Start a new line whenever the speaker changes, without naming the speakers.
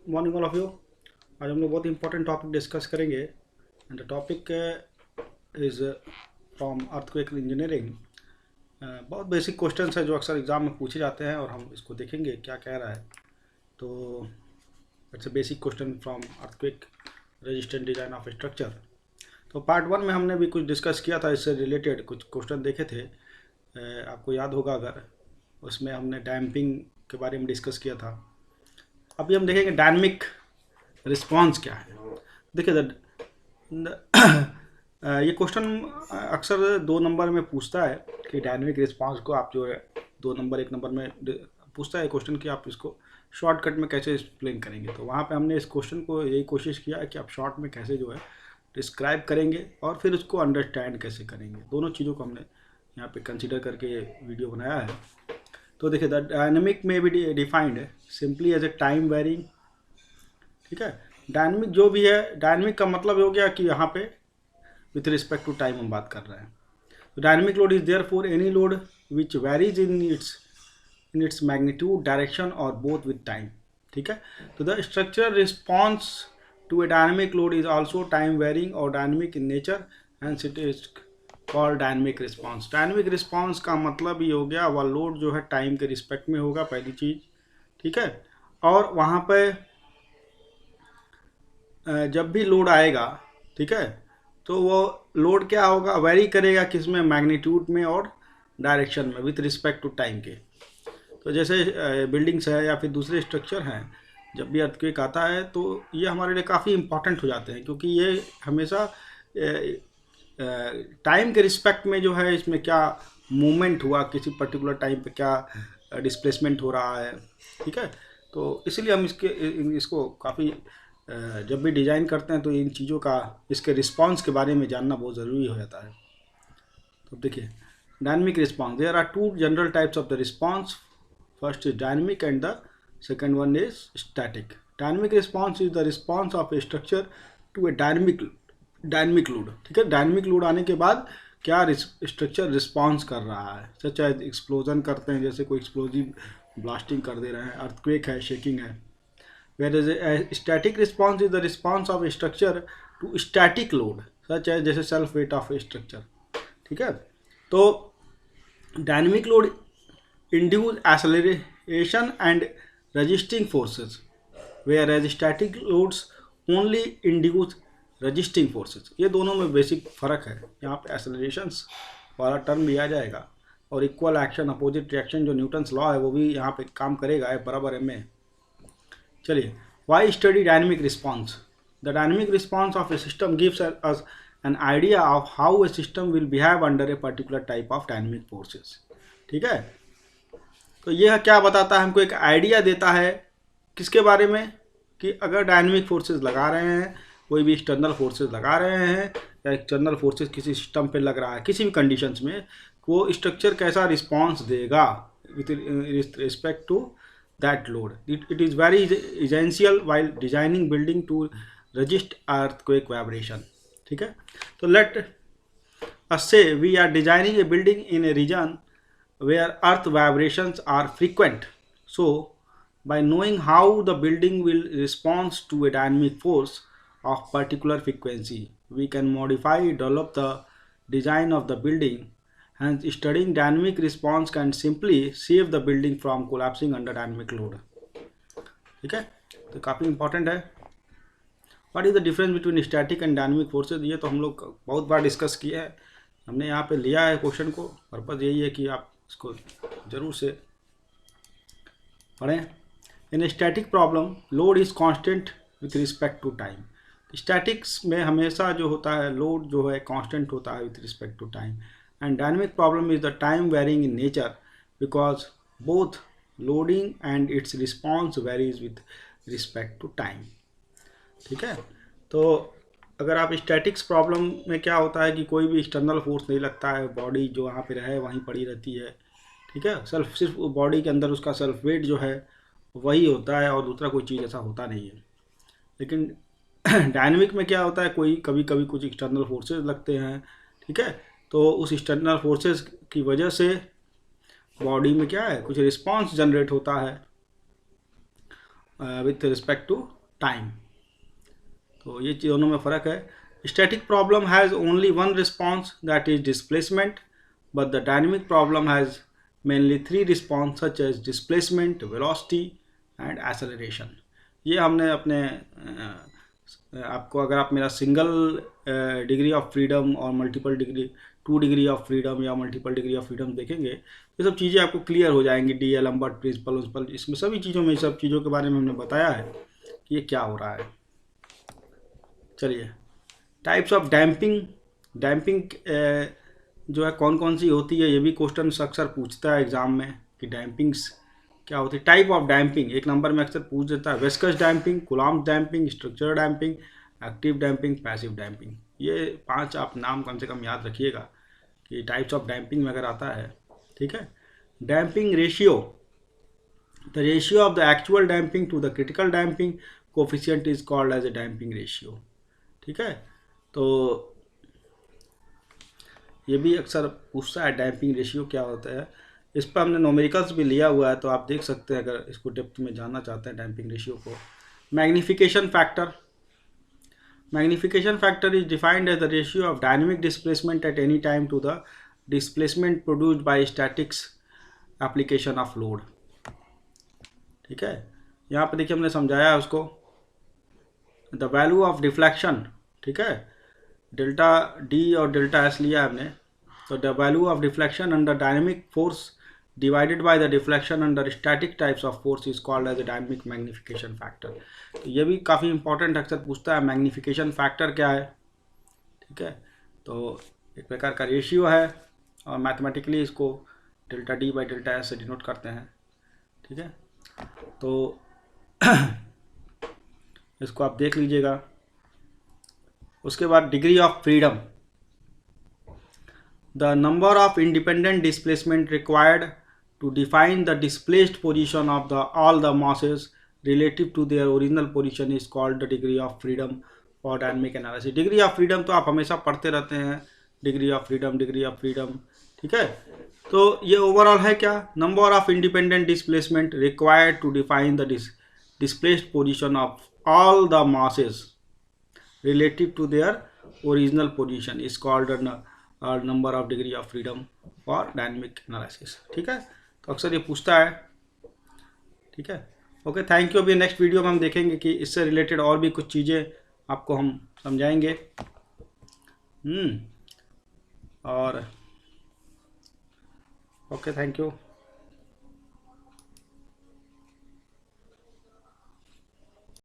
Morning all of you. आज हम लोग बहुत इंपॉर्टेंट टॉपिक डिस्कस करेंगे and the topic is from earthquake engineering. बहुत बेसिक क्वेश्चंस है जो अक्सर एग्जाम में पूछे जाते हैं और हम इसको देखेंगे क्या कह रहा है। तो it's a basic question from earthquake resistant design of structure. तो पार्ट 1 में हमने भी कुछ डिस्कस किया था, इससे रिलेटेड कुछ क्वेश्चन देखे थे। आपको याद होगा अगर, उसमें हमने डैम्पिंग के बारे में डिस्कस किया था। अभी हम देखेंगे डायनेमिक रिस्पॉन्स क्या है। देखिए ये क्वेश्चन अक्सर 2 नंबर में पूछता है कि डायनेमिक रिस्पॉन्स को आप जो है 2 नंबर 1 नंबर में पूछता है क्वेश्चन कि आप इसको शॉर्टकट में कैसे एक्सप्लेन करेंगे। तो वहाँ पे हमने इस क्वेश्चन को यही कोशिश किया है कि आप शॉर्ट में कैसे जो है डिस्क्राइब करेंगे और फिर उसको अंडरस्टैंड कैसे करेंगे। दोनों चीज़ों को हमने यहाँ पे कंसिडर करके ये वीडियो बनाया है। तो देखिए द डायनेमिक में भी defined simply as a time varying. ठीक है, डायनेमिक जो भी है, डायनेमिक का मतलब हो गया कि यहाँ पे विथ रिस्पेक्ट टू टाइम हम बात कर रहे हैं। तो dynamic load is there for any load which varies in its magnitude direction और बोथ विथ टाइम। ठीक है, तो the structural response to a dynamic load is also time varying और dynamic in nature and it is called dynamic response. Dynamic response का मतलब ये हो गया वह लोड जो है टाइम के रिस्पेक्ट में होगा, पहली चीज़। ठीक है, और वहाँ पे जब भी लोड आएगा, ठीक है, तो वो लोड क्या होगा, वेरी करेगा किस में, मैग्नीट्यूड में और डायरेक्शन में विथ रिस्पेक्ट टू टाइम के। तो जैसे बिल्डिंग्स है या फिर दूसरे स्ट्रक्चर हैं, जब भी अर्थक्वेक आता है तो ये हमारे लिए काफ़ी इंपॉर्टेंट हो जाते हैं, क्योंकि ये हमेशा टाइम के रिस्पेक्ट में जो है इसमें क्या मूवमेंट हुआ, किसी पर्टिकुलर टाइम पे क्या डिस्प्लेसमेंट हो रहा है। ठीक है, तो इसलिए हम इसको काफ़ी जब भी डिज़ाइन करते हैं तो इन चीज़ों का, इसके रिस्पांस के बारे में जानना बहुत ज़रूरी हो जाता है। तो देखिए dynamic response, there are 2 general types of the response. First is dynamic and the second one is static. Dynamic response is the response of a structure to a dynamic load. ठीक है, डायनेमिक लोड आने के बाद क्या structure response कर रहा है, सच है एक्सप्लोजन करते हैं, जैसे कोई एक्सप्लोजिव ब्लास्टिंग कर दे रहे हैं, अर्थक्वेक है, शेकिंग है। Whereas a static response is the response of a structure to static load such as जैसे self weight of a structure. ठीक है, तो dynamic load induce acceleration and resisting forces, whereas static loads only induce resisting forces. ये दोनों में basic फ़र्क है। यहाँ पे एक्सेलरेशंस वाला टर्म भी आ जाएगा और इक्वल एक्शन अपोजिट रिएक्शन जो न्यूटन्स लॉ है वो भी यहाँ पे काम करेगा, F बराबर m में। चलिए, why study dynamic response. The dynamic response of a system gives us an idea of how a system will behave under a particular type of dynamic forces. ठीक है, तो यह क्या बताता है, हमको एक आइडिया देता है किसके बारे में, कि अगर डायनेमिक फोर्सेस लगा रहे हैं, कोई भी एक्सटर्नल फोर्सेस लगा रहे हैं या एक्सटर्नल फोर्सेस किसी सिस्टम पे लग रहा है किसी भी कंडीशंस में, वो स्ट्रक्चर कैसा रिस्पॉन्स देगा with respect to that load. It is very essential while designing building to resist earthquake vibration. ठीक है, तो let us say we are designing a building in a region where earth vibrations are frequent. So by knowing how the building will respond to a dynamic force of particular frequency, we can modify, develop the design of the building. Hence, studying dynamic response can simply save the building from collapsing under dynamic load. ठीक है, तो काफ़ी important है। What is the difference between static and dynamic forces, ये तो हम लोग बहुत बार डिस्कस किए हैं, हमने यहाँ पे लिया है क्वेश्चन को। पर्पज़ यही है कि आप इसको ज़रूर से पढ़ें। In static problem load is constant with respect to time. Statics में हमेशा जो होता है लोड जो है कांस्टेंट होता है with respect to time, and dynamic problem is the time varying in nature because both loading and its response varies with respect to time. ठीक है, तो अगर आप स्टैटिक्स प्रॉब्लम में क्या होता है कि कोई भी एक्सटर्नल फोर्स नहीं लगता है, बॉडी जो वहाँ पे रहे वहीं पड़ी रहती है। ठीक है, सिर्फ बॉडी के अंदर उसका सेल्फ वेट जो है वही होता है और दूसरा कोई चीज़ ऐसा होता नहीं है। लेकिन डायनेमिक में क्या होता है, कोई कभी कभी कुछ एक्सटर्नल फोर्सेस लगते हैं। ठीक है, तो उस एक्सटर्नल फोर्सेस की वजह से बॉडी में क्या है, कुछ रिस्पांस जनरेट होता है विथ रिस्पेक्ट टू टाइम। तो ये दोनों में फ़र्क है। Static problem has only one response that is displacement, but the dynamic problem has mainly 3 response such as displacement, velocity and acceleration. ये हमने अपने आपको, अगर आप मेरा सिंगल डिग्री ऑफ फ्रीडम और multiple degree 2 degree of freedom या multiple degree of freedom देखेंगे, ये सब चीज़ें आपको क्लियर हो जाएंगी। डी एल एम्बर्ट प्रिंसिपल, इसमें सभी चीज़ों में सब चीज़ों के बारे में हमने बताया है कि ये क्या हो रहा है। चलिए, टाइप्स ऑफ डैम्पिंग। डैम्पिंग जो है कौन कौन सी होती है, ये भी क्वेश्चन अक्सर पूछता है एग्जाम में कि डैम्पिंग्स क्या होती है। टाइप ऑफ डैम्पिंग 1 नंबर में अक्सर पूछ देता है। Viscous damping, coulomb damping, structural damping, active damping, passive damping. ये 5 आप नाम कम से कम याद रखिएगा कि टाइप्स ऑफ डैम्पिंग में अगर आता है। ठीक है। Damping ratio, the ratio of the actual damping to the critical damping coefficient is called as a damping ratio. ठीक है। तो ये भी अक्सर पूछता है डैम्पिंग रेशियो क्या होता है। इस पर हमने न्यूमेरिकल्स भी लिया हुआ है, तो आप देख सकते हैं अगर इसको डेप्थ में जानना चाहते हैं डैम्पिंग रेशियो को। Magnification factor, magnification factor is defined as the ratio of dynamic displacement at any time to the displacement produced by statics application of load. ठीक है। यहाँ पे देखिए हमने समझाया है उसको। द वैल्यू ऑफ डिफ्लेक्शन, ठीक है, डेल्टा डी और डेल्टा एस लिया हमने। तो the value of deflection under dynamic force divided by the deflection under static types of force is called as a dynamic magnification factor. तो ये भी काफ़ी इंपॉर्टेंट अक्सर पूछता है, मैग्नीफिकेशन फैक्टर क्या है। ठीक है। तो एक प्रकार का रेशियो है और मैथमेटिकली इसको delta D by delta S से डिनोट करते हैं। ठीक है। तो इसको आप देख लीजिएगा। उसके बाद degree of freedom, the number of independent displacement required to define the displaced position of the all the masses relative to their original position is called the degree of freedom for dynamic analysis. Degree of freedom तो आप हमेशा पढ़ते रहते हैं, degree of freedom, degree of freedom. ठीक है। तो ये ओवरऑल है क्या, number of independent displacement required to define the displaced position of all the masses relative to their original position is called a number of degree of freedom for dynamic analysis। ठीक है। तो अक्सर ये पूछता है। ठीक है। Okay, thank you. अभी नेक्स्ट वीडियो में हम देखेंगे कि इससे रिलेटेड और भी कुछ चीज़ें आपको हम समझाएंगे। और ओके, थैंक यू।